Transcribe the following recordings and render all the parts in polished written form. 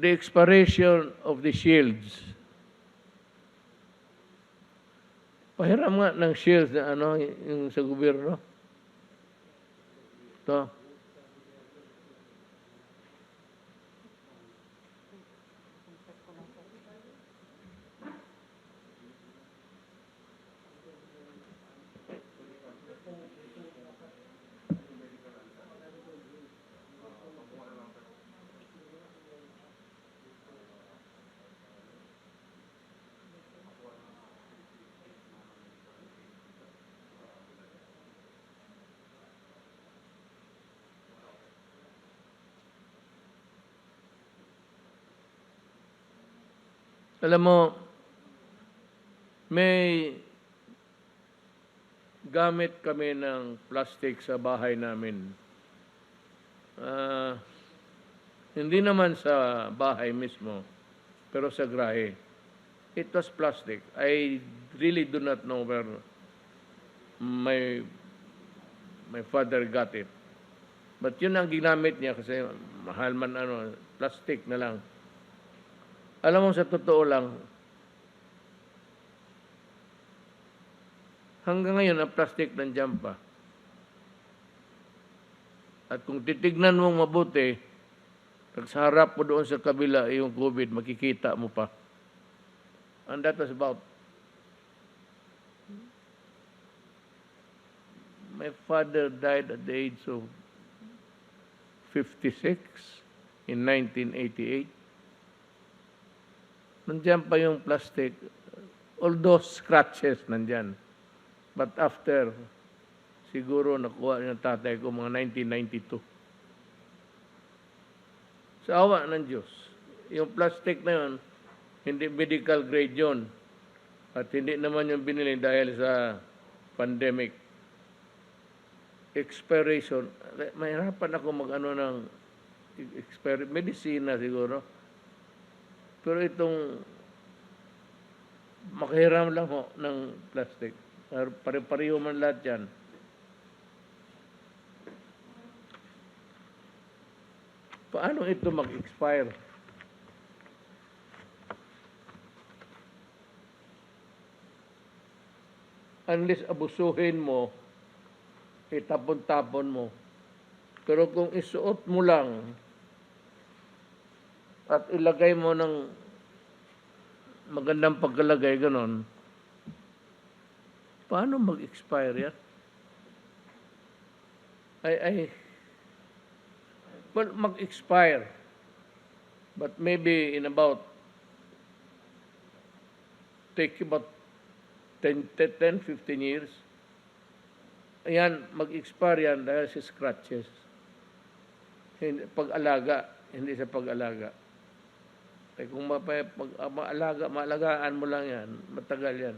the expiration of the shields. Pahiram nga ng shields na ano, yung sa gobyerno. Ito. Alam mo, may gamit kami ng plastic sa bahay namin. Hindi naman sa bahay mismo, pero sa grahe. It was plastic. I really do not know where my father got it. But yun ang ginamit niya kasi mahal man ano, plastic na lang. Alam mo, sa totoo lang, hanggang ngayon ang plastic nandiyan pa. At kung titignan mong mabuti, pag sa harap mo doon sa kabila yung COVID, makikita mo pa. And that was about my father died at the age of 56 in 1988. Nandiyan pa yung plastic, although scratches nandiyan. But after, siguro nakuha ng tatay ko mga 1992. Sa awa ng Diyos, yung plastic na yun, hindi medical grade yun. At hindi naman yung binili dahil sa pandemic. Expiration, mahirapan ako mag-ano ng medicina siguro. Pero itong makahiram lang ho ng plastic. Pare-pareho man lahat yan. Paano ito mag-expire? Unless abusuhin mo, itapon-tapon mo. Pero kung isuot mo lang, at ilagay mo ng magandang pagkalagay, ganon, paano mag-expire yan? Well, mag-expire. But maybe in about, take about 10, 15 years, ayan, mag-expire yan dahil sa scratches. Pag-alaga, hindi sa pag-alaga. Kung maalagaan mo lang yan, matagal yan.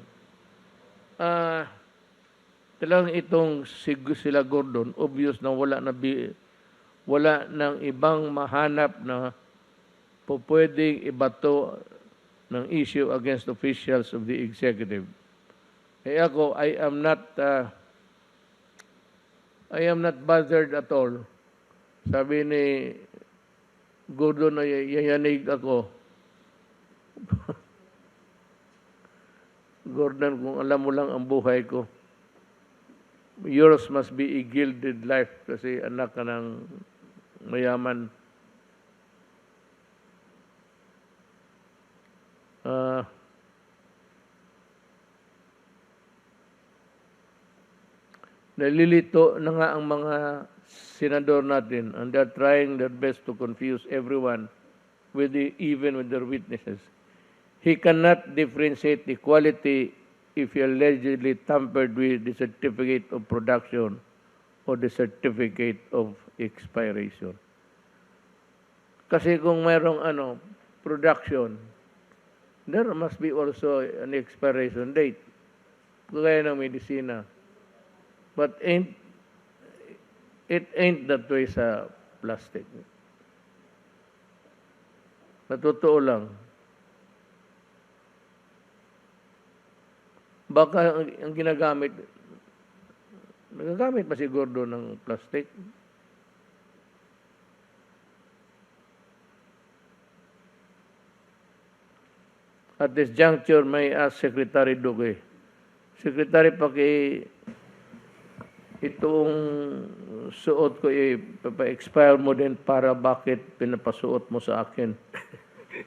Talagang itong sila Gordon, obvious na wala nang ibang mahanap na pwedeng ibato ng issue against officials of the executive. Kaya ako, I am not bothered at all. Sabi ni Gordon na yayanig ako. Gordon, kung alam mo lang ang buhay ko, yours must be a gilded life kasi anak ka ng mayaman. Nalilito na nga ang mga senador natin, and they're trying their best to confuse everyone even with their witnesses. He cannot differentiate the quality if he allegedly tampered with the certificate of production or the certificate of expiration. Kasi kung mayroong production, there must be also an expiration date. Kagaya ng medisina. But it ain't that way sa plastic. Sa totoo lang. Baka ang ginagamit, nagagamit pa si Gordo ng plastic? at this juncture, may ask Secretary Duque. Secretary, itong suot ko, pa-expire mo din para bakit pinapasuot mo sa akin?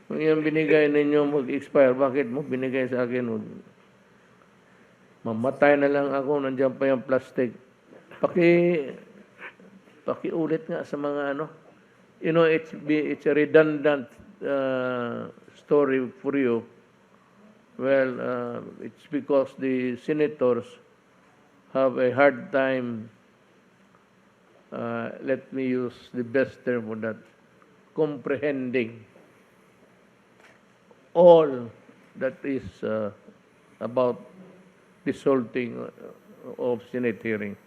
Kung yung binigay ninyo mag-expire, bakit mo binigay sa akin? Mamatay na lang ako, nandiyan pa yung plastic. Pakiulit nga sa mga ano. You know, it's a redundant story for you. Well, it's because the senators have a hard time, let me use the best term for that, comprehending all that is about this whole thing of Senate hearing.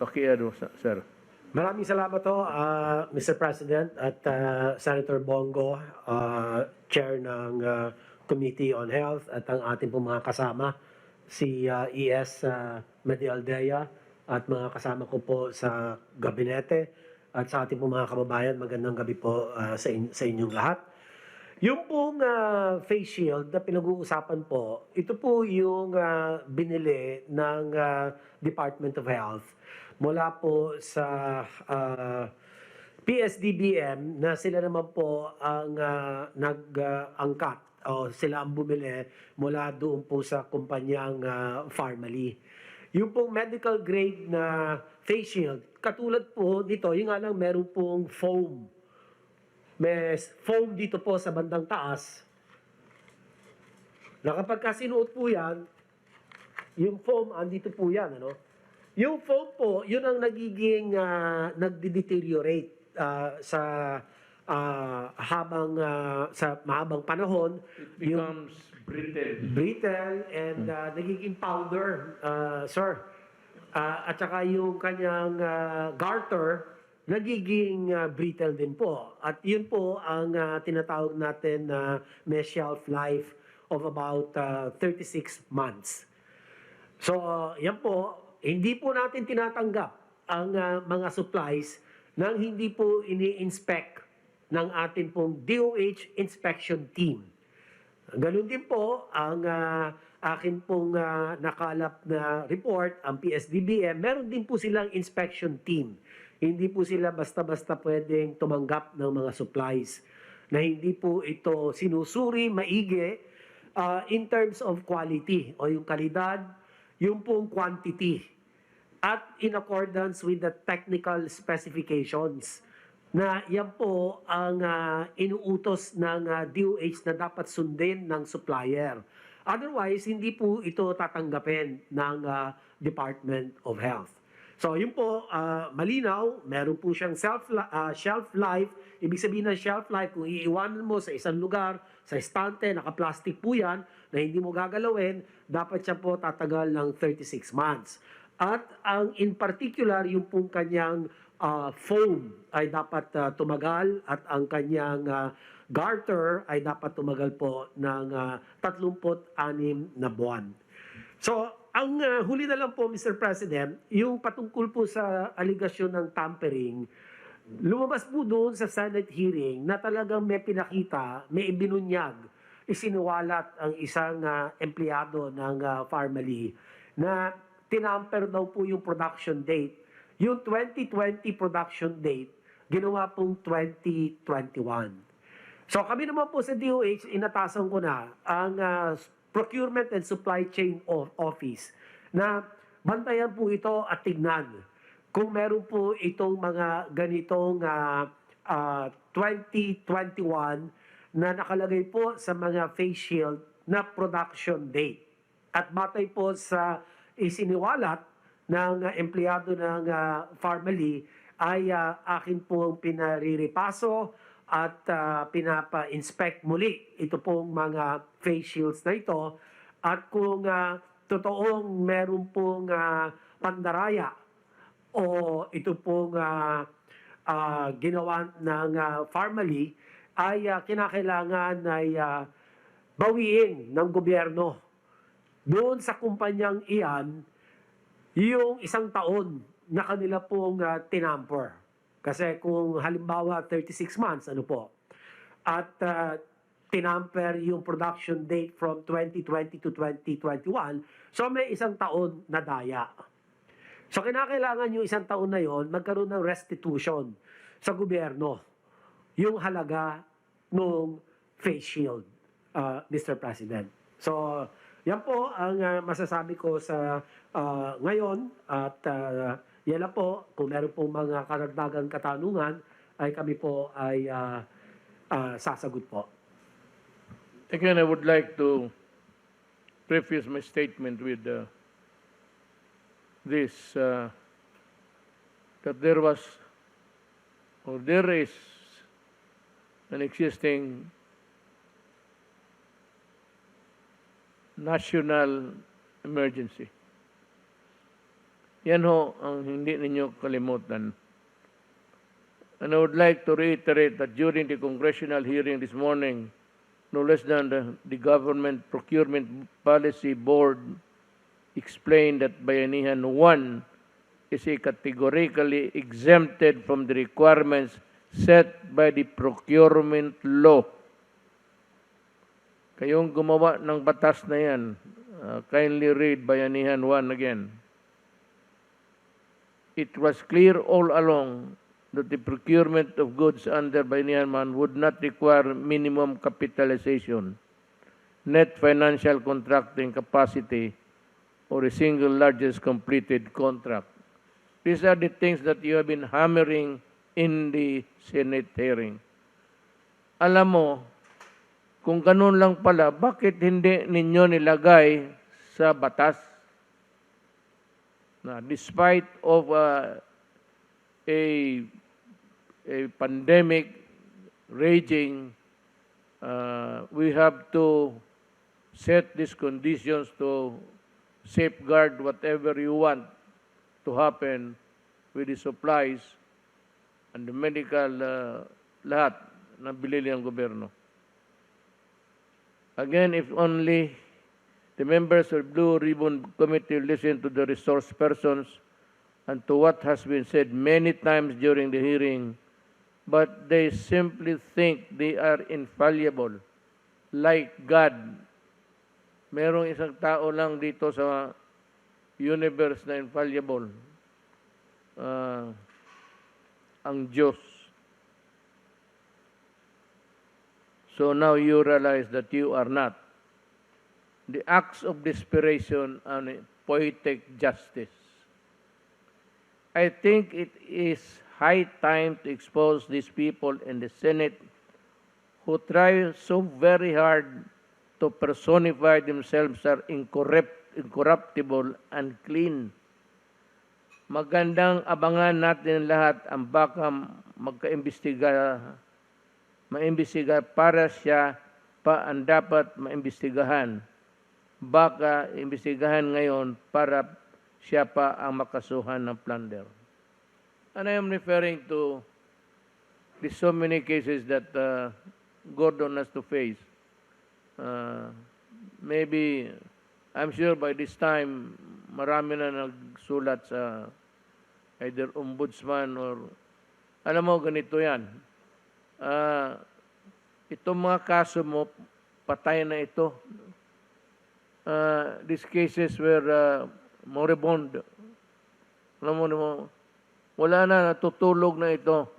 Pakiano, sir. Maraming salamat to, Mr. President at Senator Bongo, Chair ng Committee on Health at ang ating pong mga kasama, si ES Medialdea at mga kasama ko po sa gabinete at sa ating pong mga kababayan. Magandang gabi po sa inyong lahat. Yung pong face shield na pinag-uusapan po, ito po yung binili ng Department of Health mula po sa PSDBM na sila naman po ang nag-angkat o sila ang bumili mula doon po sa kumpanyang Pharmaly. Yung pong medical grade na face shield, katulad po dito, yung nga lang meron pong foam. May foam dito po sa bandang taas na kapag sinuot po yan, yung foam andito po yan, ano? Yung foam po, yun ang nagiging nagde-deteriorate sa mahabang panahon. It becomes brittle and nagiging powder, sir. At saka yung kanyang garter, nagiging brittle din po. At yun po ang tinatawag natin na may shelf life of about 36 months. So, yan po, hindi po natin tinatanggap ang mga supplies nang hindi po ini-inspect ng ating pong DOH inspection team. Ganun din po ang akin pong nakalap na report, ang PSDBM, meron din po silang inspection team. Hindi po sila basta-basta pwedeng tumanggap ng mga supplies na hindi po ito sinusuri maigi in terms of quality o yung kalidad, yung pong quantity at in accordance with the technical specifications na yan po ang inuutos ng DOH na dapat sundin ng supplier. Otherwise, hindi po ito tatanggapin ng Department of Health. So, yun po, malinaw, meron po siyang shelf life. Ibig sabihin ng shelf life, kung iiwanan mo sa isang lugar, sa estante, naka-plastic po yan, na hindi mo gagalawin, dapat siya po tatagal ng 36 months. At ang in particular, yung pong kanyang foam ay dapat tumagal at ang kanyang garter ay dapat tumagal po ng 36 na buwan. So, ang huli na lang po, Mr. President, yung patungkol po sa aligasyon ng tampering, lumabas po doon sa Senate hearing na talagang may pinakita, may ibinunyag, isiniwalat ang isang empleyado ng Pharmaly na tinamper daw po yung production date. Yung 2020 production date, ginawa pong 2021. So kami naman po sa DOH, inatasan ko na ang Procurement and Supply Chain Office na bantayan po ito at tignan kung meron po itong mga ganitong 2021 na nakalagay po sa mga face shield na production date. At batay po sa isiniwalat ng empleyado ng Pharmaly ay akin pong pinariripaso at pinapa-inspect muli ito pong mga face shields na ito. At kung totoong meron pong pandaraya o ito pong ginawa ng Pharmaly, ay kinakailangan ay bawiin ng gobyerno doon sa kumpanyang iyan yung 1 taon na kanila pong tinamper. Kasi kung halimbawa 36 months, ano po, at tinamper yung production date from 2020 to 2021. So may isang taon na daya. So kinakailangan yung isang taon na yon magkaroon ng restitution sa gobyerno. Yung halaga ng face shield, Mr. President. So yan po ang masasabi ko sa ngayon at yan lang po, kung meron pong mga karagdagang katanungan, ay kami po ay sasagot po. Again, I would like to preface my statement with this, that there was, or there is, an existing national emergency. Yan ho ang hindi ninyo kalimutan. And I would like to reiterate that during the congressional hearing this morning, no less than the Government Procurement Policy Board explained that Bayanihan 1 is categorically exempted from the requirements set by the procurement law. Kayong gumawa ng batas na yan, kindly read Bayanihan 1 again. It was clear all along that the procurement of goods under Bayanihan 1 would not require minimum capitalization, net financial contracting capacity, or a single largest completed contract. These are the things that you have been hammering in the Senate hearing. Alam mo, kung ganun lang pala, bakit hindi ninyo nilagay sa batas? Na despite of a pandemic raging, we have to set these conditions to safeguard whatever you want to happen with the supplies and the medical lahat na binili ng gobyerno. Again, if only the members of Blue Ribbon Committee listen to the resource persons and to what has been said many times during the hearing, but they simply think they are infallible, like God. Merong isang tao lang dito sa universe na infallible, ang Diyos. So now you realize that you are not. The acts of desperation and poetic justice. I think it is high time to expose these people in the Senate who try so very hard to personify themselves as incorruptible and clean. Magandang abangan natin lahat ang baka maimbestiga para siya pa ang dapat maimbestigahan. Baka imbestigahan ngayon para siya pa ang makasuhan ng plunder. And I am referring to the so many cases that Gordon has to face. Maybe, I'm sure by this time, marami na nagsulat sa either ombudsman or, alam mo, ganito yan. Itong mga kaso mo, patay na ito. These cases were moribund. Alam mo, wala na, natutulog na ito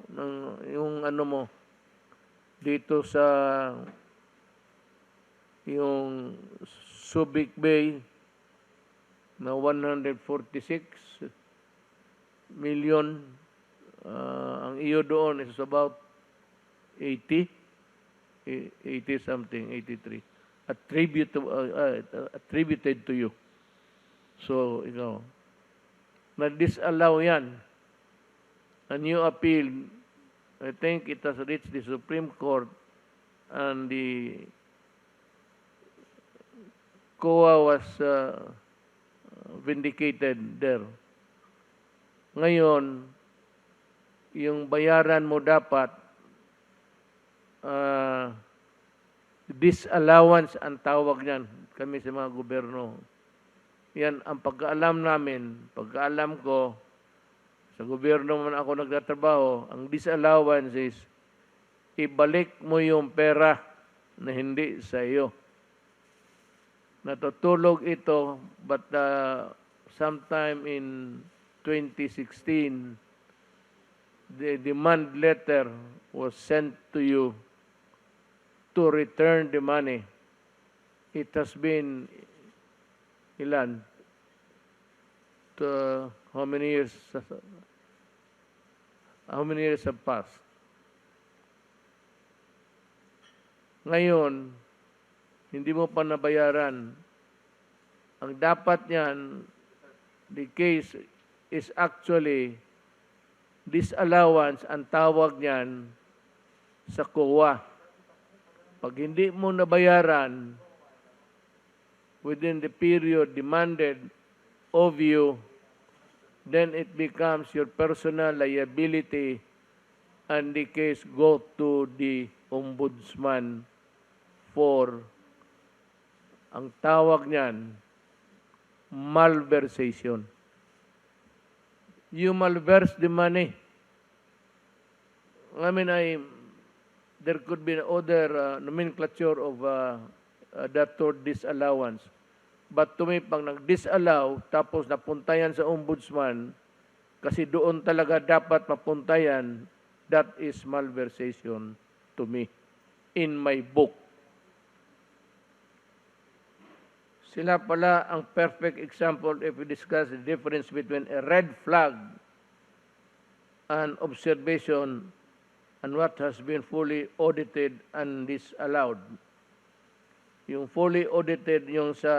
yung ano mo dito sa yung Subic Bay na 146 million. Ang iyo doon is about 80 something, 83. Attributed to you. So, ikaw, na-disallow yan. A new appeal, I think it has reached the Supreme Court and the COA was vindicated there. Ngayon, yung bayaran mo dapat, disallowance ang tawag niyan, kami sa mga gobyerno. Yan ang pagkaalam namin, pagkaalam ko, sa gobyerno man ako nagtatrabaho, ang disallowance is ibalik mo yung pera na hindi sa iyo. Natutulog ito, but sometime in 2016, the demand letter was sent to you to return the money. It has been, ilan? How many years? How many years have passed? Ngayon, hindi mo pa nabayaran. Ang dapat niyan, the case is actually disallowance, ang tawag niyan sa COA. Pag hindi mo nabayaran within the period demanded of you, then it becomes your personal liability and the case go to the ombudsman for, ang tawag niyan, malversation. You malverse the money. I mean, there could be other nomenclature of that toward disallowance. But to me, pag nag-disallow, tapos napuntayan sa ombudsman, kasi doon talaga dapat mapuntayan, that is malversation to me, in my book. Sila pala ang perfect example if we discuss the difference between a red flag and observation and what has been fully audited and disallowed. Yung fully audited, yung sa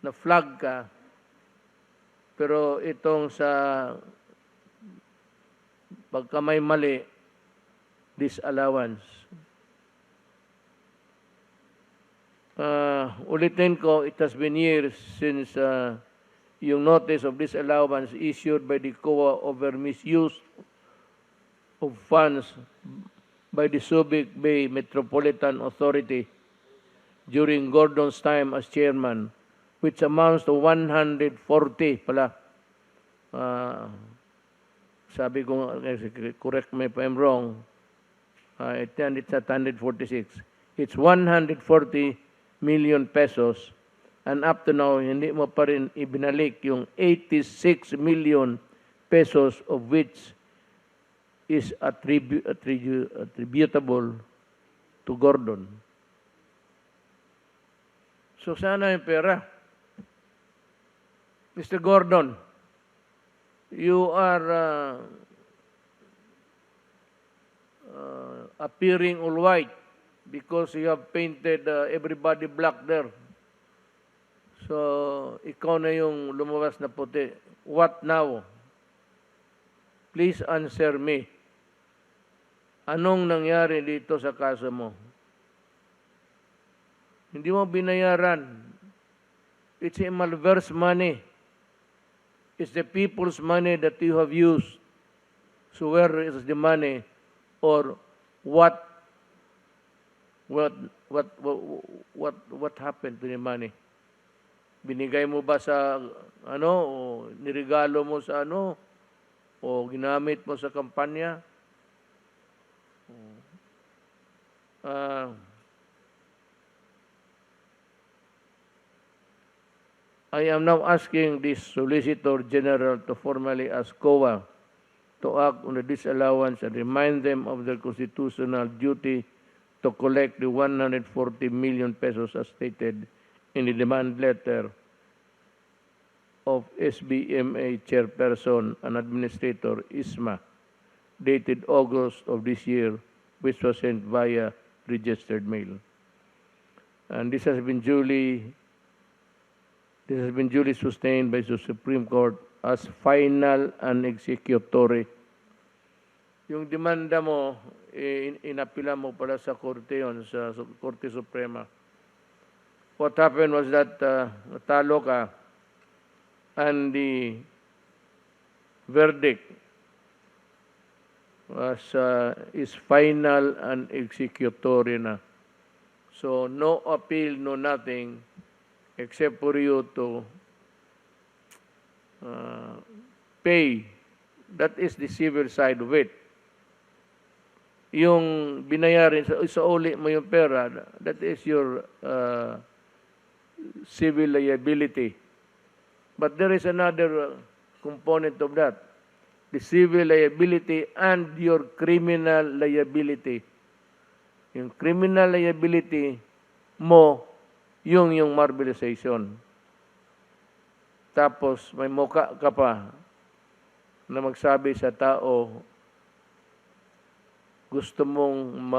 na flag ka, pero itong sa pagka may mali, disallowance. Ulitin ko, it has been years since yung notice of disallowance issued by the COA over misuse of funds by the Subic Bay Metropolitan Authority during Gordon's time as chairman, which amounts to 140 pala. Sabi ko, correct me if I'm wrong, it's at 146. It's 140 million pesos, and up to now, hindi mo pa rin ibinalik yung 86 million pesos of which is attributable to Gordon. So sana yung pera. Mr. Gordon, you are appearing all white because you have painted everybody black there. So, ikaw na yung lumabas na puti. What now? Please answer me. Anong nangyari dito sa kaso mo? Hindi mo binayaran. It's a malverse money. It's the people's money that you have used. So where is the money? Or what happened to the money? Binigay mo ba sa ano, o nirigalo mo sa ano, o ginamit mo sa kampanya? I am now asking the Solicitor General to formally ask COA to act on the disallowance and remind them of their constitutional duty to collect the 140 million pesos as stated in the demand letter of SBMA Chairperson and Administrator Isma, dated August of this year, which was sent via registered mail. And this has been duly sustained by the Supreme Court as final and executory. Yung demanda mo, inapila mo pala sa Korte yun, sa Korte Suprema. What happened was that natalo ka, and the verdict is final and executory na. So no appeal, no nothing, except for you to pay. That is the civil side of it. yung binayarin sa uli mo yung pera, that is your civil liability. But there is another component of that, the civil liability and your criminal liability. Yung criminal liability mo, yung mobilization. Tapos may muka ka pa na magsabi sa tao, gusto mong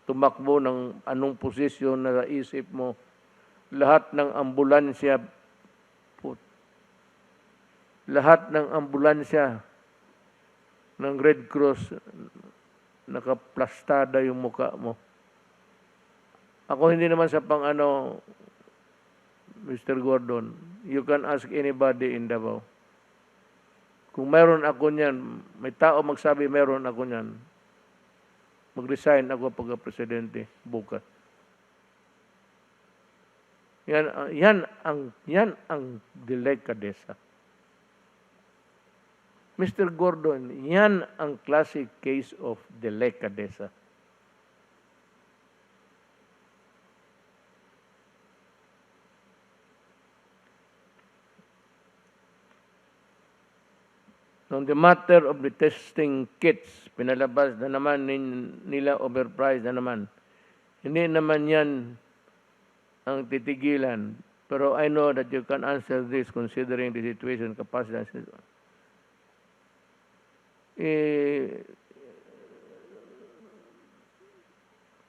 tumakbo ng anong posisyon na isip mo, lahat ng ambulansya ng Red Cross nakaplastada yung muka mo. Ako hindi naman sa Mr. Gordon, you can ask anybody in Davao. Kung meron ako niyan, may tao magsabi meron ako niyan, mag-resign ako pagka-presidente bukas. Yan ang delikadesa. Mr. Gordon, yan ang classic case of delikadesa. On the matter of the testing kits, pinalabas na naman nila, overpriced na naman. Hindi naman yan ang titigilan. Pero I know that you can answer this considering the situation, capacity.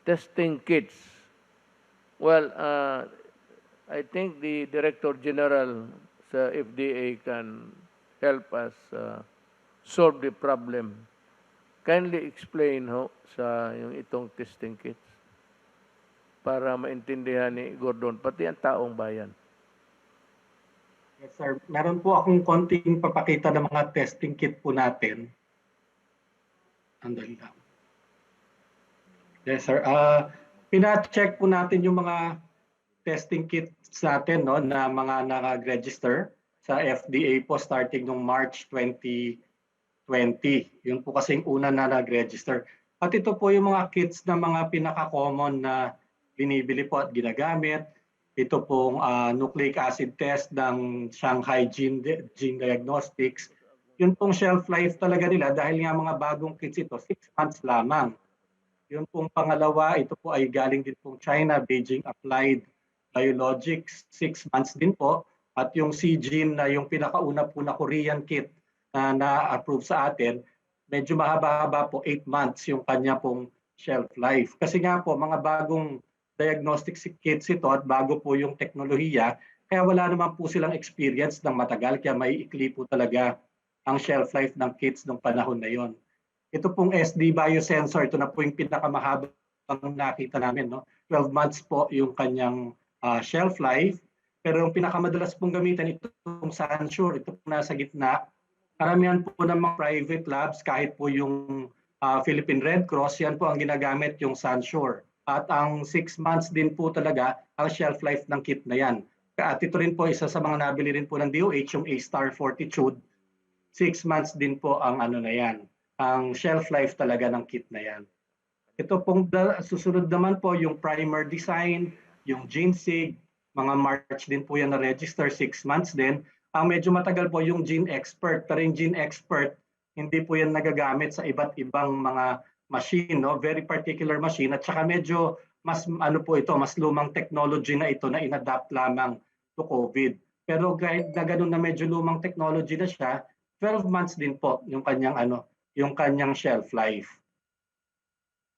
Testing kits. Well, I think the Director General sa FDA can help us solve the problem. Kindly explain sa yung itong testing kits para maintindihan ni Gordon, pati ang taong bayan. Yes, sir. Meron po akong konting papakita ng mga testing kit po natin. Andali lang. Yes, sir. Pina-check po natin yung mga testing kits natin, no, na mga nag-register sa FDA po starting noong March 2020. Yun po kasing una na nag-register. At ito po yung mga kits na mga pinaka-common na binibili po at ginagamit. Ito pong nucleic acid test ng Shanghai Gene Diagnostics. Yun pong shelf life talaga nila dahil nga mga bagong kits ito, 6 months lamang. Yun pong pangalawa, ito po ay galing din pong China, Beijing Applied Biologics, 6 months din po. At yung C-Gene na yung pinakauna po na Korean kit na na-approve sa atin, medyo mahaba-haba po, 8 months yung kanya pong shelf life. Kasi nga po, mga bagong diagnostic kits ito at bago po yung teknolohiya, kaya wala naman po silang experience ng matagal, kaya may ikli po talaga ang shelf life ng kits ng panahon na yon. Ito pong SD biosensor, ito na po yung pinakamahabang nakita namin, no? 12 months po yung kanyang shelf life. Pero yung pinakamadalas pong gamitan, itong Sansure, ito po nasa gitna. Karamihan po ng mga private labs, kahit po yung Philippine Red Cross, yan po ang ginagamit yung Sansure. At ang 6 months din po talaga ang shelf life ng kit na yan. At ito rin po isa sa mga nabili rin po ng DOH, yung A-Star Fortitude. 6 months din po ang na yan, ang shelf life talaga ng kit na yan. Ito pong susunod naman po yung primer design, yung GeneSig, mga March din po yan na-register, 6 months din. Ang medyo matagal po yung Gene Expert, pero yung Gene Expert, hindi po yan nagagamit sa iba't ibang mga machine, no? Very particular machine, at saka medyo mas po ito, mas lumang technology na ito na inadapt lamang to COVID. Pero kahit na ganun na medyo lumang technology na siya, 12 months din po yung kanyang yung kanyang shelf life.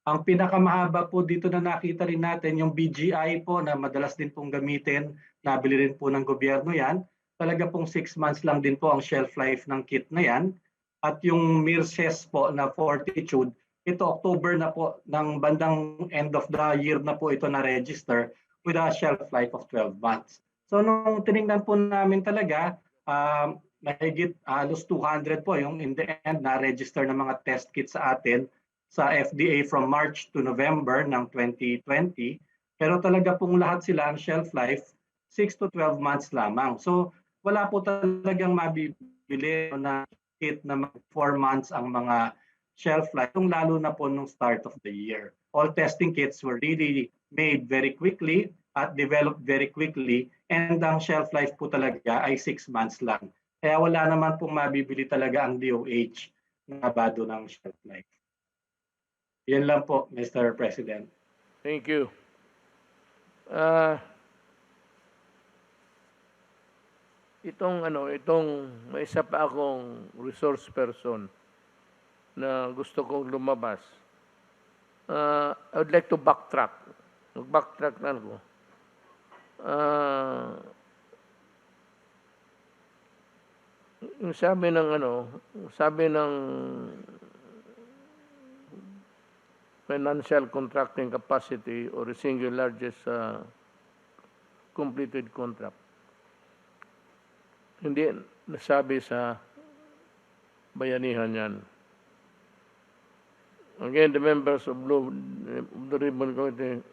Ang pinakamahaba po dito na nakita rin natin, yung BGI po na madalas din pong gamitin, nabili rin po ng gobyerno yan. Talaga pong 6 months lang din po ang shelf life ng kit na yan. At yung Mirces po na Fortitude, ito October na po, ng bandang end of the year na po ito na-register with a shelf life of 12 months. So nung tinignan po namin talaga, mahigit halos 200 po yung in the end na-register ng mga test kits sa atin sa FDA from March to November ng 2020. Pero talaga pong lahat sila ang shelf life 6 to 12 months lamang. So wala po talagang mabibili na kit na 4 months ang mga shelf life, lalo na po nung start of the year. All testing kits were really made very quickly at developed very quickly, and ang shelf life po talaga ay 6 months lang. Kaya wala naman pong mabibili talaga ang DOH na abado ng shelf life. Yan lang po, Mr. President. Thank you. Itong may isa pa akong resource person na gusto kong lumabas. I would like to backtrack. Mag-backtrack na ako. Yung sabi ng financial contracting capacity or the single largest completed contract. Hindi nasabi sa bayanihan yan. Again, the members of the Ribbon Committee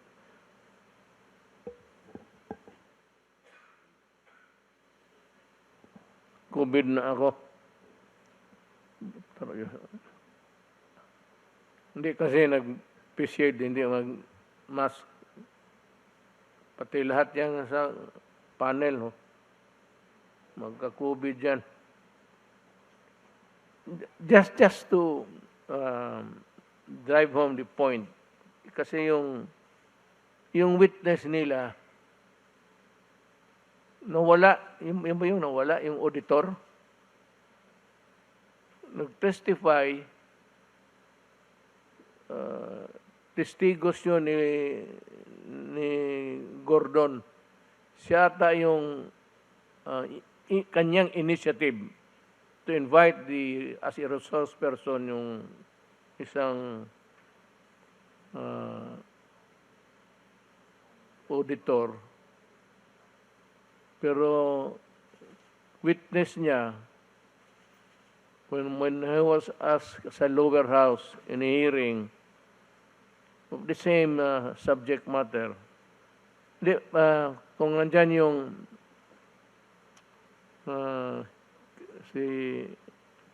COVID na ako. Hindi kasi nag-face hindi mag-mask. Pati lahat yan sa panel, magka-COVID yan. Just to drive home the point, kasi yung witness nila, nawala, yung nawala, yung auditor, nag-testify, testigos yun ni Gordon. Siya ata yung kanyang initiative to invite as a resource person yung isang auditor. Pero witness niya when he was asked sa lower house in a hearing of the same subject matter. Kung nandyan yung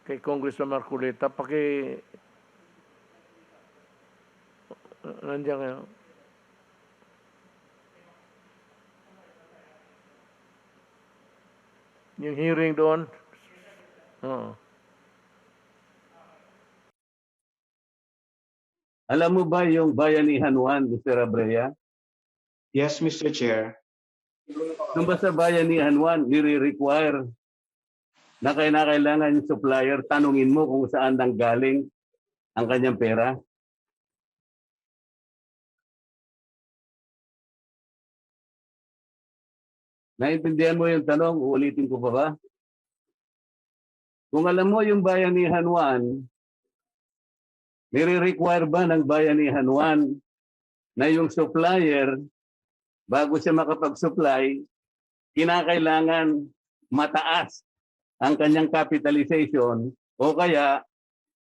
kay Congressman Marcoleta, nandiyan kayo. Yung hearing doon. Oo. Alam mo ba yung Bayanihan 1, Mr. Abrea? Yes, Mr. Chair. Nung ba sa Bayanihan 1, nire-require na kailangan yung supplier, tanungin mo kung saan nanggaling ang kanyang pera? Naintindihan mo yung tanong? Uulitin ko pa ba? Kung alam mo yung Bayanihan 1, nire-require ba ng Bayanihan 1 na yung supplier, bago siya makapag-supply, kinakailangan mataas ang kanyang capitalization o kaya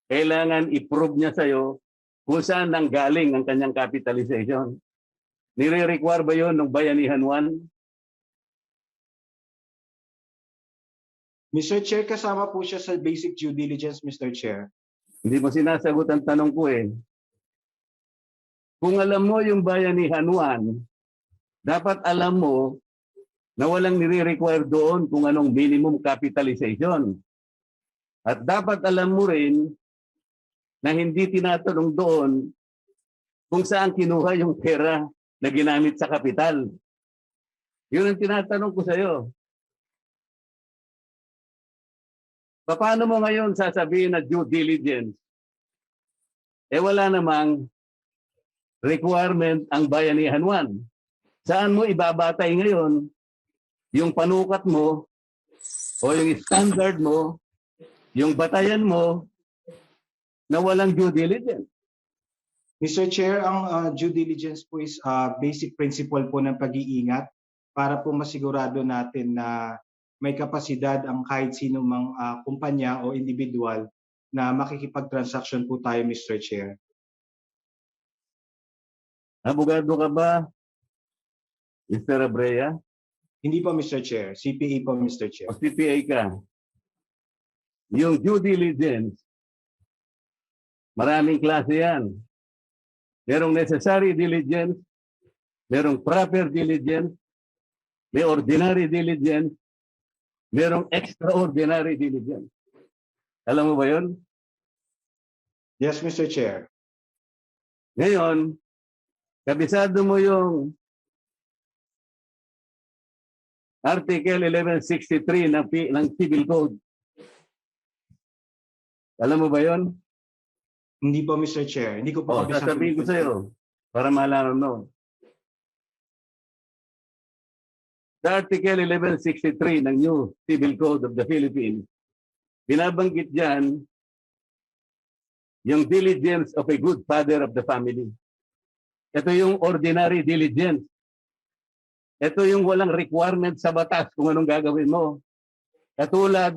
kailangan i-prove niya sa'yo kung saan nanggaling ang kanyang capitalization? Nire-require ba yun ng Bayanihan 1? Mr. Chair, kasama po siya sa basic due diligence, Mr. Chair. Hindi mo sinasagot ang tanong ko eh. Kung alam mo yung Bayanihan 1, dapat alam mo na walang nire-require doon kung anong minimum capitalization. At dapat alam mo rin na hindi tinatanong doon kung saan kinuha yung pera na ginamit sa kapital. Yun ang tinatanong ko sa iyo. Paano mo ngayon sasabihin na due diligence? Wala namang requirement ang Bayanihan 1. Saan mo ibabatay ngayon yung panukat mo o yung standard mo, yung batayan mo na walang due diligence? Mr. Chair, ang due diligence po is basic principle po ng pag-iingat para po masigurado natin na may kapasidad ang kahit sino mang kumpanya o individual na makikipag-transaction po tayo, Mr. Chair. Abogado ka ba, Mr. Abrea? Hindi po, Mr. Chair. CPA po, Mr. Chair. O CPA ka? Yung due diligence, Maraming klase yan. Merong necessary diligence, merong proper diligence, may ordinary diligence, merong extraordinary diligence. Alam mo ba yun? Yes, Mr. Chair. Ngayon, kabisado mo yung Article 1163 ng Civil Code. Alam mo ba yun? Hindi po, Mr. Chair. Hindi ko po kabisado. Sasabihin ko sa'yo para malaman mo. Sa Article 1163 ng New Civil Code of the Philippines, binabanggit dyan yung diligence of a good father of the family. Ito yung ordinary diligence. Ito yung walang requirement sa batas kung anong gagawin mo. Katulad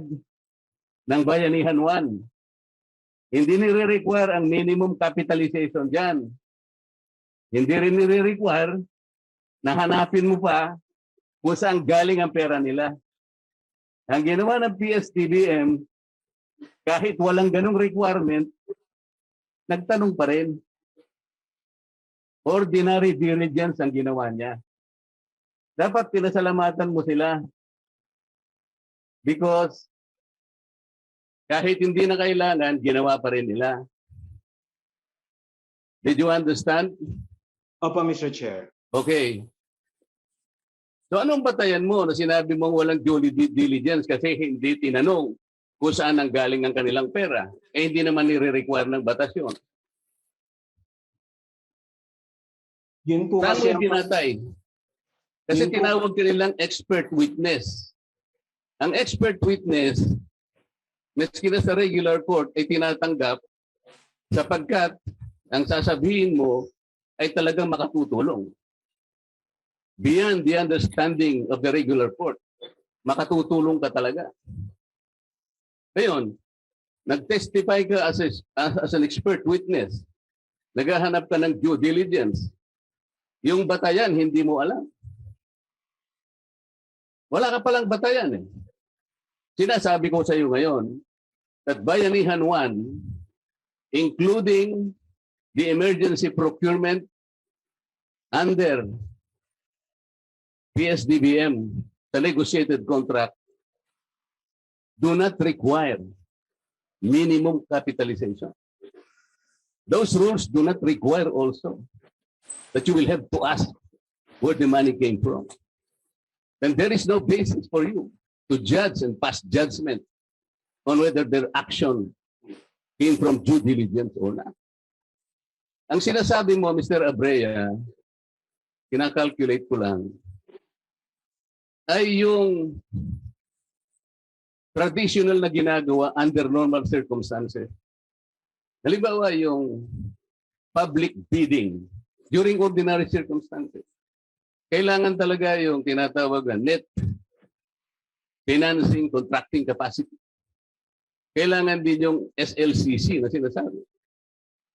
ng Bayanihan 1. Hindi nire-require ang minimum capitalization dyan. Hindi rin nire-require na hanapin mo pa kung saan galing ang pera nila. Ang ginawa ng PSTBM, kahit walang ganong requirement, nagtanong pa rin. Ordinary diligence ang ginawa niya. Dapat pinasalamatan mo sila. Because kahit hindi na kailangan, ginawa pa rin nila. Did you understand? Opo, Mr. Chair. Okay. So anong batayan mo na sinabi mong walang due diligence kasi hindi tinanong kung saan ang galing ang kanilang pera? Eh hindi naman nire-require ng batas yun. Yun po Saan mo kasi yung tinatay? Kasi Yun po. tinawag ka nilang expert witness. Ang expert witness, maski na sa regular court, ay tinatanggap sapagkat ang sasabihin mo ay talagang makatutulong. Beyond the understanding of the regular court, makatutulong ka talaga. Ngayon, nag-testify ka as an expert witness. Naghahanap ka ng due diligence. Yung batayan, hindi mo alam. Wala ka palang batayan eh. Sinasabi ko sa iyo ngayon that Bayanihan 1, including the emergency procurement under PSDBM, the negotiated contract, do not require minimum capitalization. Those rules do not require also that you will have to ask where the money came from. Then there is no basis for you to judge and pass judgment on whether their action came from due diligence or not. Ang sinasabi mo, Mr. Abrea, kinakalculate ko lang, ay yung traditional na ginagawa under normal circumstances. Halimbawa, yung public bidding during ordinary circumstances. Kailangan talaga yung tinatawag na net financing contracting capacity. Kailangan din yung SLCC na sinasabi.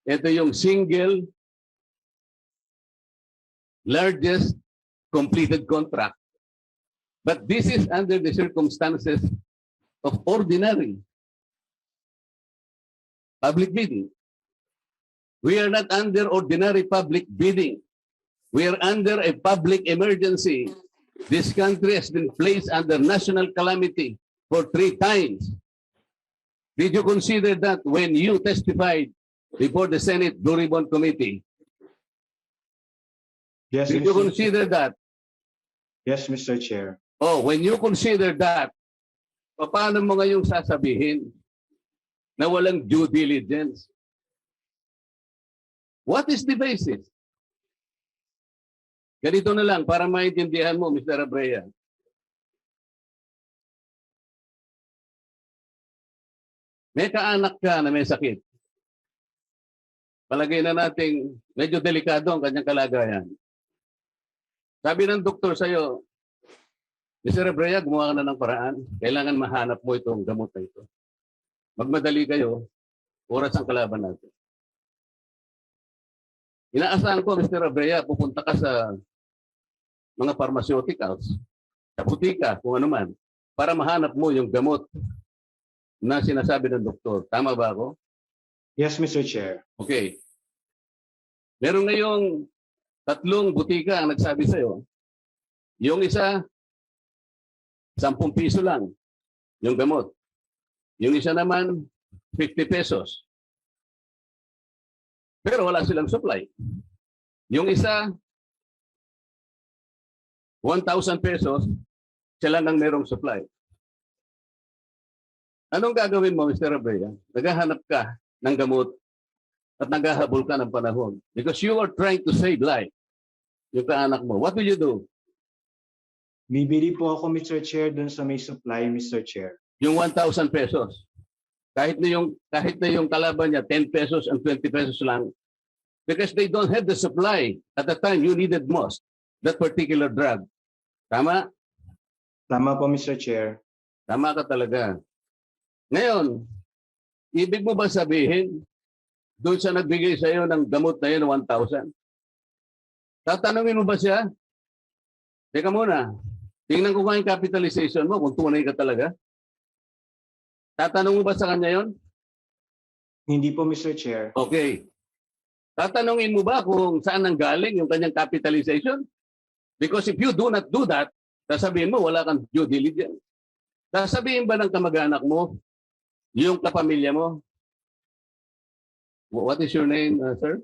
Ito yung single largest completed contract. But this is under the circumstances of ordinary public bidding. We are not under ordinary public bidding. We are under a public emergency. This country has been placed under national calamity for 3 times. Did you consider that when you testified before the Senate Blue Ribbon Committee? Yes, Did you Mr. consider that? Yes, Mr. Chair. Oh, when you consider that, paano mo ngayong sasabihin na walang due diligence? What is the basis? Ganito na lang para maintindihan mo, Mr. Abrea. May kaanak ka na may sakit. Palagay na nating medyo delikado ang kanyang kalagayan. Sabi ng doktor sa'yo, Mr. Abrea, gumawa ka na ng paraan. Kailangan mahanap mo itong gamot na ito. Magmadali kayo, oras ang kalaban natin. Inaasahan ko, Mr. Abrea, pupunta ka sa mga pharmaceuticals, sa butika, kung ano man, para mahanap mo yung gamot na sinasabi ng doktor. Tama ba ako? Yes, Mr. Chair. Okay. Meron ngayong 3 butika ang nagsabi sa'yo. Yung isa, 10 piso lang yung gamot. Yung isa naman, 50 pesos. Pero wala silang supply. Yung isa, 1,000 pesos, sila lang ang merong supply. Anong gagawin mo, Mr. Abrea? Naghahanap ka ng gamot at naghahabol ka ng panahon. Because you are trying to save life. Yung kaanak mo. What will you do? Bibili po ako, Mr. Chair, dun sa may supply, Mr. Chair. Yung 1,000 pesos. Kahit na yung kalaban niya, 10 pesos and 20 pesos lang. Because they don't have the supply at the time you needed most. That particular drug. Tama? Tama po, Mr. Chair. Tama ka talaga. Ngayon, ibig mo ba sabihin, doon sa nagbigay sa iyo ng gamot na yun, 1,000? Tatanungin mo ba siya? Teka muna, tingnan ko nga yung capitalization mo kung tunay ka talaga. Tatanong mo ba sa kanya yon? Hindi po, Mr. Chair. Okay. Tatanungin mo ba kung saan nanggaling yung kanyang capitalization? Because if you do not do that, sasabihin mo wala kang due diligence. Sasabihin ba ng kamag-anak mo, yung kapamilya mo? What is your name, sir?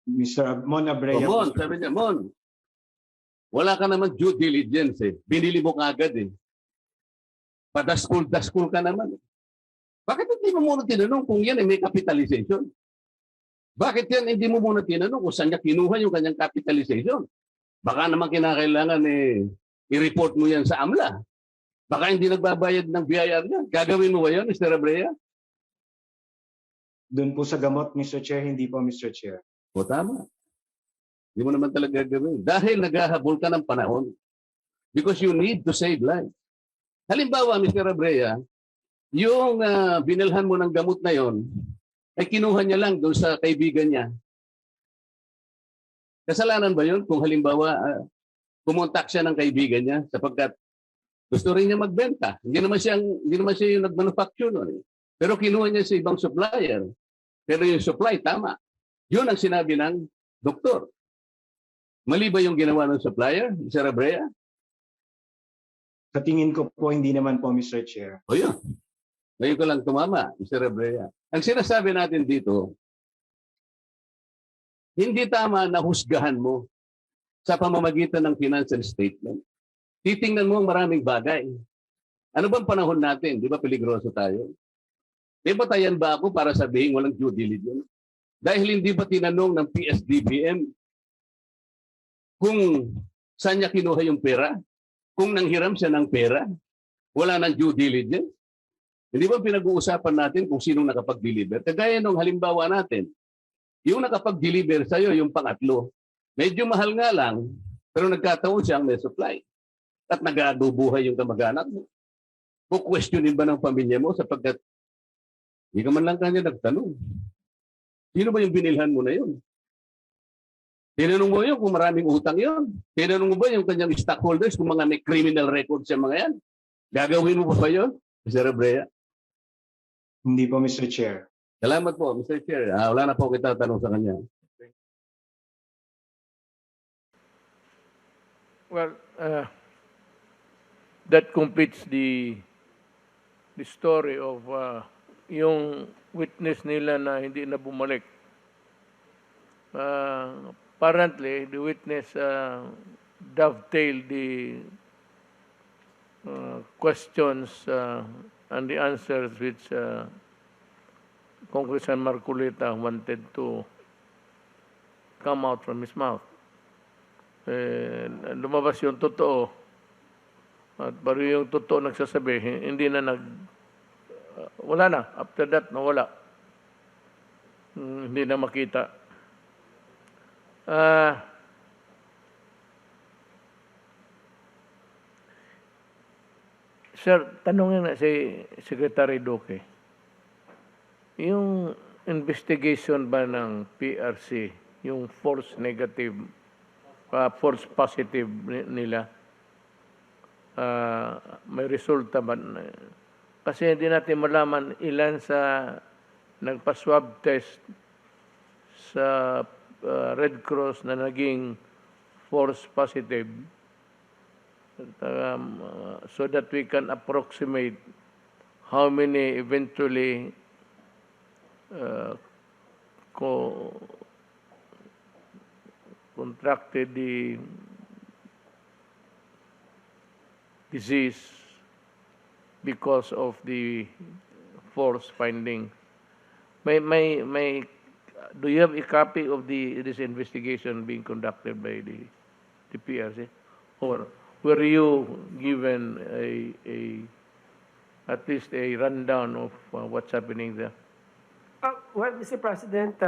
Mr. Mon Abrea. Mon, sabi niya, Mon, wala ka naman due diligence eh. Binili mo kagad eh. Padaskul ka naman. Bakit hindi mo muna tinanong kung yan ay may capitalization? Bakit yan hindi mo muna tinanong kung saan niya kinuha yung kanyang capitalization? Baka naman kinakailangan i-report mo yan sa AMLA. Baka hindi nagbabayad ng BIR niya. Gagawin mo ba yan, Mr. Abrea? Doon po sa gamot, Mr. Chair, hindi po, Mr. Chair. O tama. Hindi mo naman talaga gagawin. Dahil naghahabol ka ng panahon. Because you need to save life. Halimbawa, Mr. Abrea, yung binilhan mo ng gamot na yon, ay kinuha niya lang doon sa kaibigan niya. Kasalanan ba yun kung halimbawa kumontak siya ng kaibigan niya sapagkat gusto rin niya magbenta? Hindi naman siya yung nag-manufacture nun. Pero kinuha niya sa ibang supplier. Pero yung supply, tama. Yun ang sinabi ng doktor. Mali ba yung ginawa ng supplier, Mr. Abrea? Sa tingin ko po, hindi naman po, Mr. Chair. O yun. Ngayon ko lang tumama, Mr. Abrea. Ang sinasabi natin dito, hindi tama na husgahan mo sa pamamagitan ng financial statement. Titingnan mo ang maraming bagay. Ano bang panahon natin? Di ba peligroso tayo? May batayan ba ako para sabihin walang due diligence? Dahil hindi ba tinanong ng PSDBM kung saan niya kinuha yung pera? Kung nanghiram siya ng pera? Wala ng due diligence? Hindi ba pinag-uusapan natin kung sinong nakapag-deliver? Kagaya nung halimbawa natin, yung nakapag-deliver sa'yo, yung pangatlo, medyo mahal nga lang, pero nagkataon siyang may supply. At nag-aabubuhay yung kamag-anak mo. Questionin ba ng pamilya mo sapagkat hindi ka man lang kanya nagtanong. Sino ba yung binilhan mo na yun? Tinanong mo yun kung maraming utang yun. Tinanong mo ba yung kanyang stockholders kung mga may criminal records sa mga yan? Gagawin mo ba yun, Mr. Abrea? Hindi po, Mr. Chair. Salamat po, Mr. Chair. Wala na po kita tanong sa kanya. Well, that completes the story of yung witness nila na hindi na bumalik. Apparently, the witness dovetailed the questions and the answers which Congressman Marcolita wanted to come out from his mouth. Lumabas yung totoo. At baru yung totoo nagsasabi, hindi na wala na. After that, nawala. Hindi na makita. Sir, tanongin na si Secretary Duque. Yung investigation ba ng PRC, yung false negative, false positive nila, may resulta ba? Kasi hindi natin malaman ilan sa nagpa-swab test sa Red Cross na naging false positive, so that we can approximate how many eventually contracted the disease because of the false finding. Do you have a copy of this investigation being conducted by the PRC, or were you given at least a rundown of what's happening there? Well, Mr. President,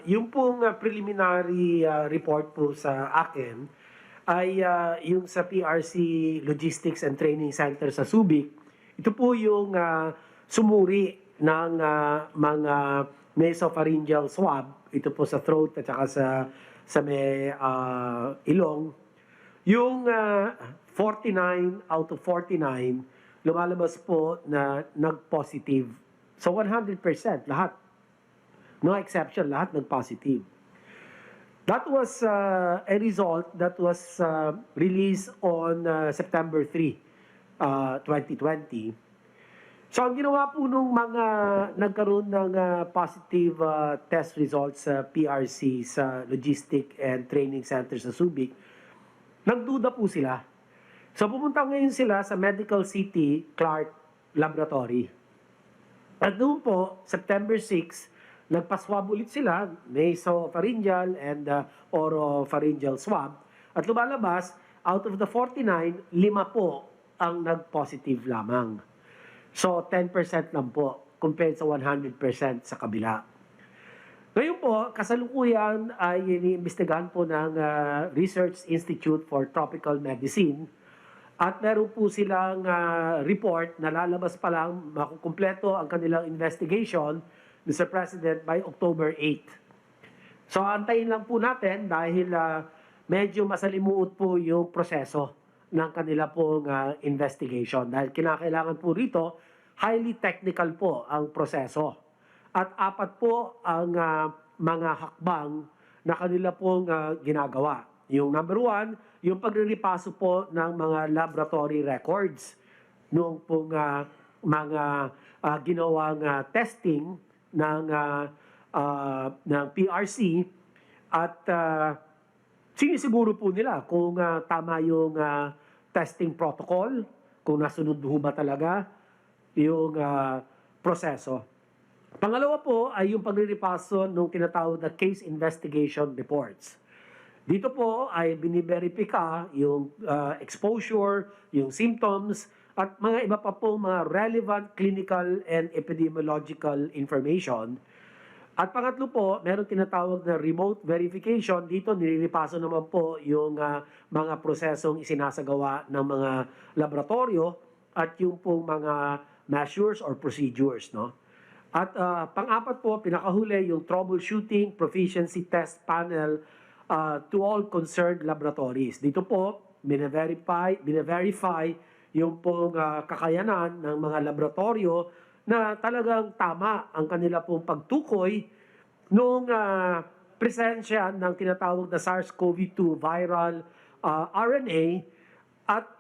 yung pong preliminary report po sa akin ay yung sa PRC Logistics and Training Center sa Subic. Ito po yung sumuri ng mga nasopharyngeal swab. Ito po sa throat at saka sa may ilong. Yung 49 out of 49, lumalabas po na nag-positive. So 100% lahat. No exception, lahat nag-positive. That was a result that was released on September 3, 2020. So ang ginawa po nung mga nagkaroon ng positive test results sa PRC, sa Logistic and Training Center sa Subic, nagduda po sila. So pumunta ngayon sila sa Medical City Clark Laboratory. At doon po, September 6, nagpa-swab ulit sila, nasopharyngeal and oropharyngeal swab. At lumalabas, out of the 49, 5 po ang nag-positive lamang. So 10% lang po compared sa 100% sa kabila. Ngayon po, kasalukuyan ay iniimbestigahan po ng Research Institute for Tropical Medicine at meron po silang report na lalabas pa lang, makukumpleto ang kanilang investigation, Mr. President, by October 8. So antayin lang po natin dahil medyo masalimuot po yung proseso ng kanila pong investigation. Dahil kinakailangan po rito, highly technical po ang proseso. At 4 po ang mga hakbang na kanila pong ginagawa. Yung number 1, yung pagriripaso po ng mga laboratory records noong pong mga ginawang testing ng PRC at sinisiguro po nila kung tama yung testing protocol, kung nasunod ho ba talaga yung proseso. Pangalawa po ay yung paglilipaso ng tinatawag na case investigation reports. Dito po ay biniverifika yung exposure, yung symptoms, at mga iba pa po mga relevant clinical and epidemiological information. At pangatlo po, meron tinatawag na remote verification. Dito nililipaso naman po yung mga prosesong isinasagawa ng mga laboratorio at yung pong mga measures or procedures, no? At pang-apat po, pinakahuli yung troubleshooting proficiency test panel to all concerned laboratories. Dito po, bine-verify yung pong kakayanan ng mga laboratorio na talagang tama ang kanila pong pagtukoy nung presensya ng tinatawag na SARS-CoV-2 viral RNA at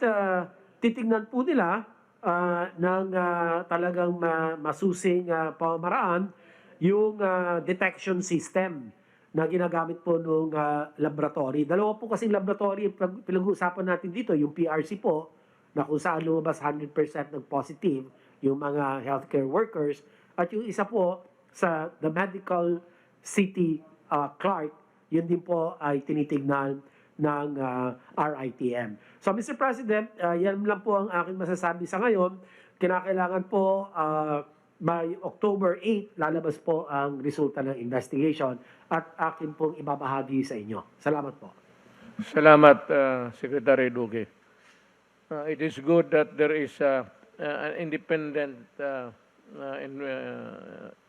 titingnan po nila ng talagang masusing pamamaraan yung detection system na ginagamit po nung laboratory. Dalawa po kasing laboratory pinag-uusapan natin dito, yung PRC po, na kung saan lumabas 100% ng positive yung mga healthcare workers, at yung isa po sa the Medical City Clark, yun din po ay tinitignan ng RITM. So Mr. President, yan lang po ang aking masasabi sa ngayon. Kinakailangan po by October 8, lalabas po ang resulta ng investigation at akin pong ibabahagi sa inyo. Salamat po. Salamat, Secretary Duque. It is good that there is an independent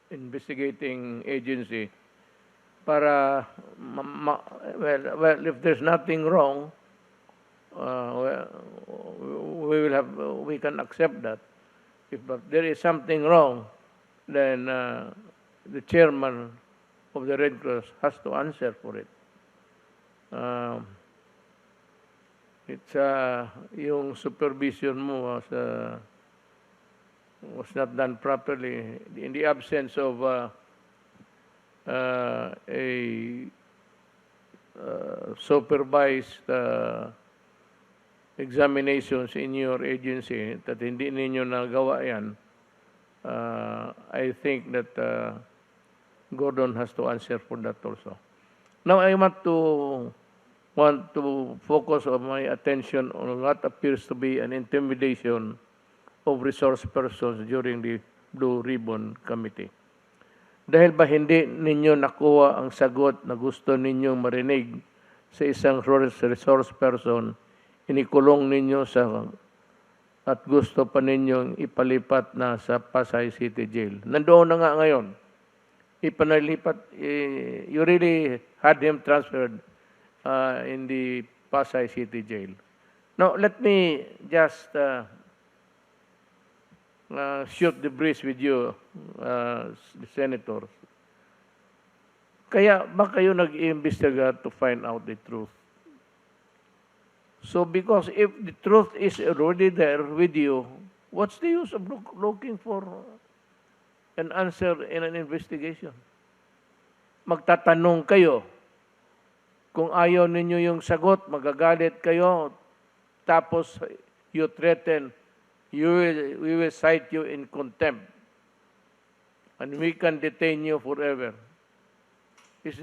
investigating agency para, well, if there's nothing wrong, we can accept that. If there is something wrong, then the chairman of the Red Cross has to answer for it. It's yung supervision mo was not done properly in the absence of a supervised examinations in your agency that hindi ninyo nagawa yan. I think that Gordon has to answer for that also. Now I want to focus on my attention on what appears to be an intimidation of resource persons during the Blue Ribbon Committee. Dahil ba hindi ninyo nakuha ang sagot na gusto ninyong marinig sa isang resource person, inikulong ninyo at gusto pa ninyong ipalipat na sa Pasay City Jail. Nandoon na nga ngayon. You really had him transferred in the Pasay City Jail. Now, let me just shoot the breeze with you, the senators. Kaya ba kayo nag-iimbestiga to find out the truth? So, because if the truth is already there with you, what's the use of looking for an answer in an investigation? Magtatanong kayo. Kung ayaw ninyo yung sagot, magagalit kayo, tapos you threaten, we will cite you in contempt, and we can detain you forever. Is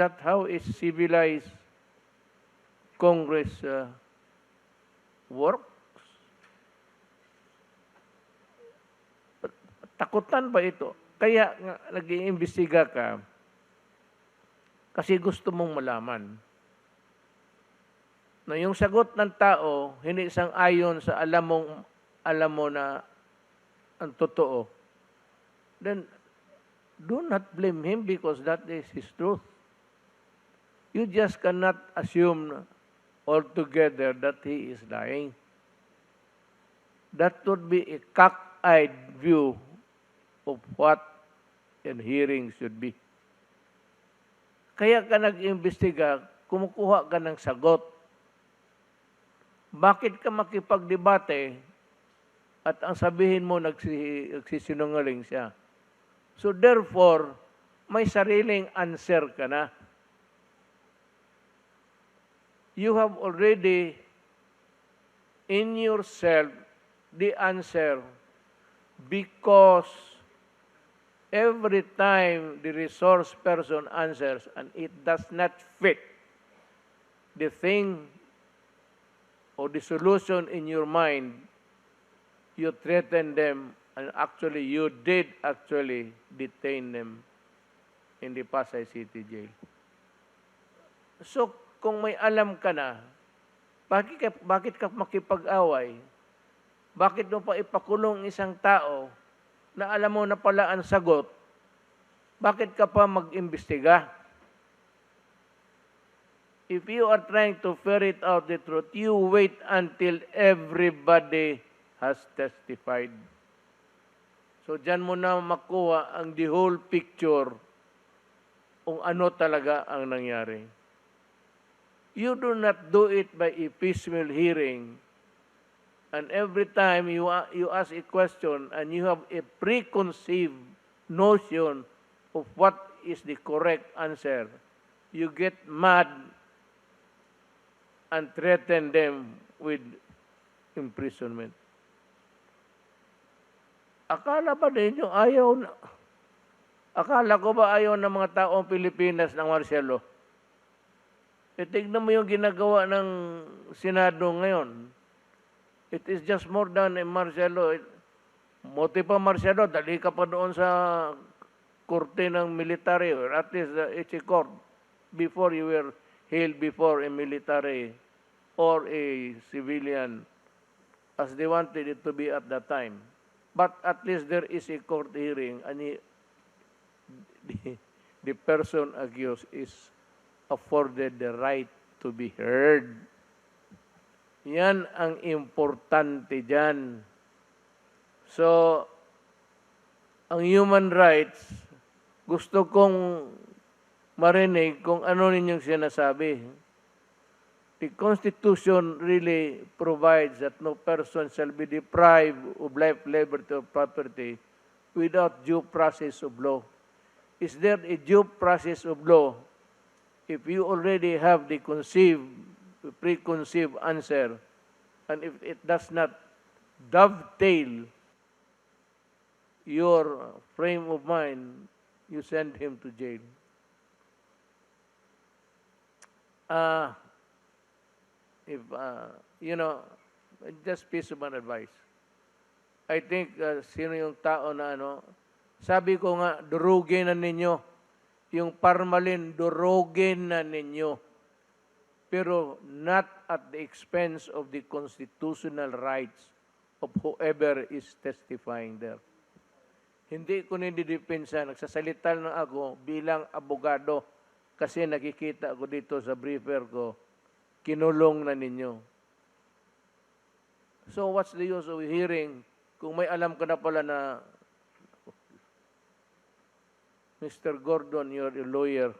that how a civilized Congress works? Takutan ba ito? Kaya nag-iimbestiga ka kasi gusto mong malaman na yung sagot ng tao hindi sang-ayon sa alam mo na ang totoo. Then do not blame him because that is his truth. You just cannot assume altogether that he is lying. That would be a cockeyed view of what a hearing should be. Kaya ka nag-imbestiga, kumukuha ka ng sagot. Bakit ka makipagdebate at ang sabihin mo nagsisinungaling siya? So therefore, may sariling answer ka na. You have already in yourself the answer because every time the resource person answers and it does not fit the thing or the solution in your mind, you threaten them and actually you did actually detain them in the Pasay City Jail. So, kung may alam ka na, bakit ka makipag-away? Bakit mo pa ipakulong isang tao na alam mo na pala ang sagot? Bakit ka pa mag-imbestiga? If you are trying to ferret out the truth, you wait until everybody has testified. So, dyan mo na makuha ang the whole picture kung ano talaga ang nangyari. You do not do it by a piecemeal hearing. And every time you ask a question and you have a preconceived notion of what is the correct answer, you get mad and threaten them with imprisonment. Akala ba ninyo akala ko ba ayaw ng mga taong Pilipinas ng Marcelo? Tignan mo yung ginagawa ng Senado ngayon. It is just more than a Marcelo. Moti pa Marcelo, dali ka pa doon sa korte ng military, or at least it's a court, before you were held before a military or a civilian, as they wanted it to be at that time. But at least there is a court hearing, and the person accused is afforded the right to be heard. Yan ang importante dyan. So, ang human rights, gusto kong marinig kung ano ninyong sinasabi. The Constitution really provides that no person shall be deprived of life, liberty, or property without due process of law. Is there a due process of law if you already have the preconceived answer, and if it does not dovetail your frame of mind, you send him to jail? If just piece of advice. I think sino yung tao na sabi ko nga, durugin na ninyo. Yung parmalin, durugin na ninyo. Pero not at the expense of the constitutional rights of whoever is testifying there. Hindi ko nididepensa, nagsasalita na ako bilang abogado kasi nakikita ko dito sa briefer ko, kinulong na ninyo. So what's the use of hearing kung may alam ka na pala na, Mr. Gordon, you're a lawyer,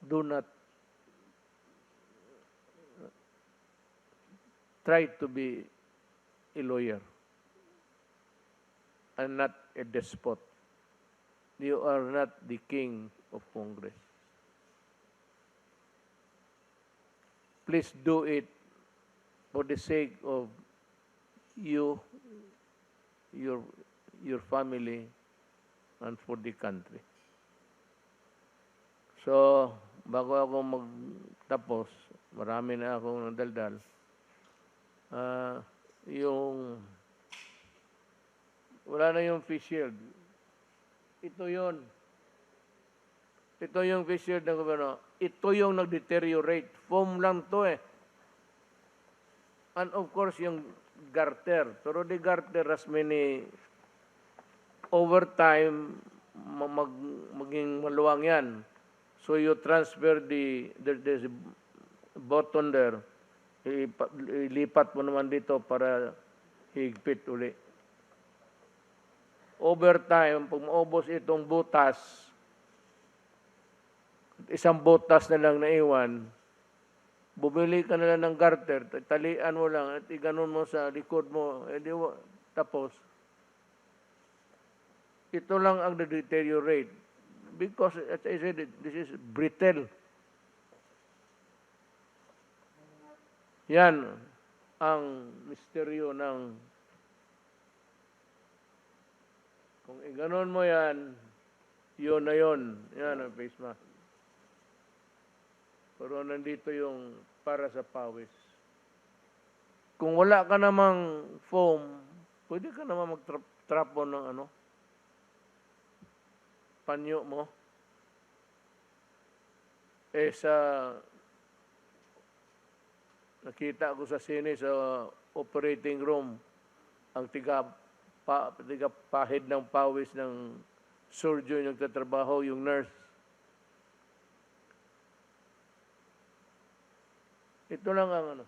do not try to be a lawyer and not a despot. You are not the king of Congress. Please do it for the sake of you, your family, and for the country. So, bago ako magtapos, marami na akong nadaldal. Wala na yung face shield. Ito yun. Ito yung face shield ng gobyerno. Ito yung nag-deteriorate. Foam lang to eh. And of course, yung garter. Pero the garter has many, over time, maging maluwang yan. So you transfer there's a button there. Ilipat mo naman dito para higpit uli. Over time, pag maubos itong butas, isang butas na lang naiwan, bumili ka na lang ng garter, talian mo lang at iganon mo sa likod mo, tapos, ito lang ang deteriorate. Because, as I said, this is brittle. Yan ang misteryo ng kung iganon mo yan, yun na yun. Yan ang face mask. Pero nandito yung para sa pawis. Kung wala ka namang foam, pwede ka naman mag-trapo ng panyo mo. Nakita ko sa sine sa operating room, ang pahid ng pawis ng surgeon yung tatrabaho, yung nurse. Ito lang ang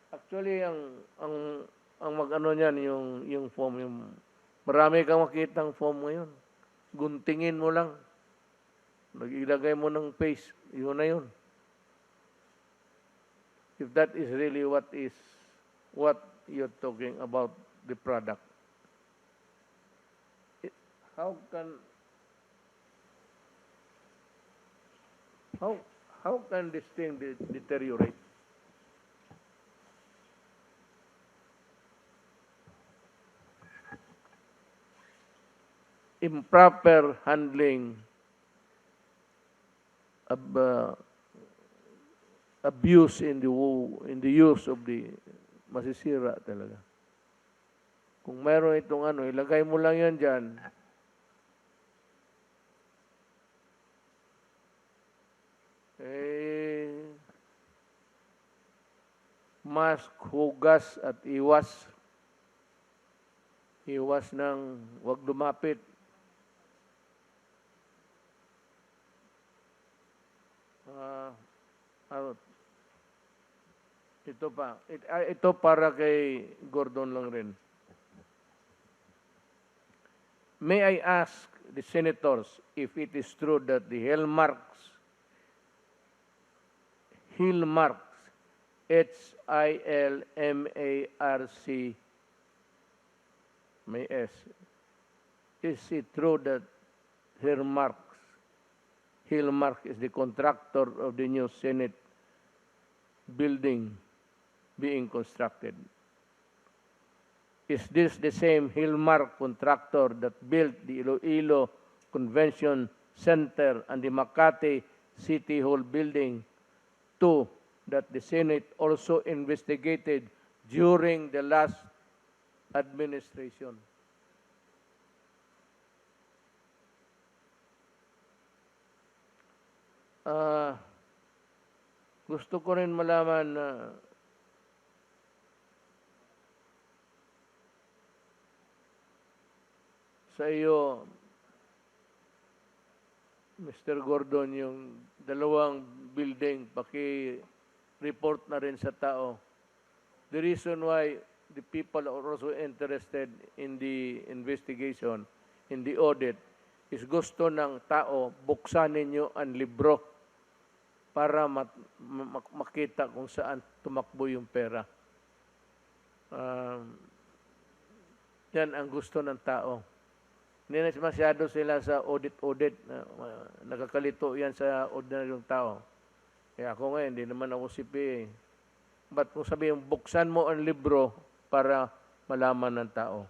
Actually, ang mag-ano niyan, yung foam, marami kang makitang foam ngayon. Guntingin mo lang. Ilagay mo ng paste, yun na yun. If that is really what you're talking about the product. How can this thing deteriorate? Improper handling of abuse in the use of the masisira talaga. Kung meron itong ilagay mo lang yan dyan. Mask, hugas at iwas. Iwas ng wag lumapit. Ito pa. Ito para kay Gordon lang rin. May I ask the senators if it is true that the hallmarks, HILMARC, may S, is it true that Hillmark is the contractor of the new Senate building being constructed? Is this the same Hillmark contractor that built the Iloilo Convention Center and the Makati City Hall building, two that the Senate also investigated during the last administration? Gusto ko rin malaman na sa iyo, Mr. Gordon, yung dalawang building, paki-report na rin sa tao. The reason why the people are also interested in the investigation, in the audit, is gusto ng tao buksan ninyo ang libro para makita kung saan tumakbo yung pera. Yan ang gusto ng tao. Hindi na masyado sila sa audit. Nakakalito yan sa ordinaryong tao. Kaya ako ngayon, hindi naman ako CPA. Ba't kung sabihin, buksan mo ang libro para malaman ng tao?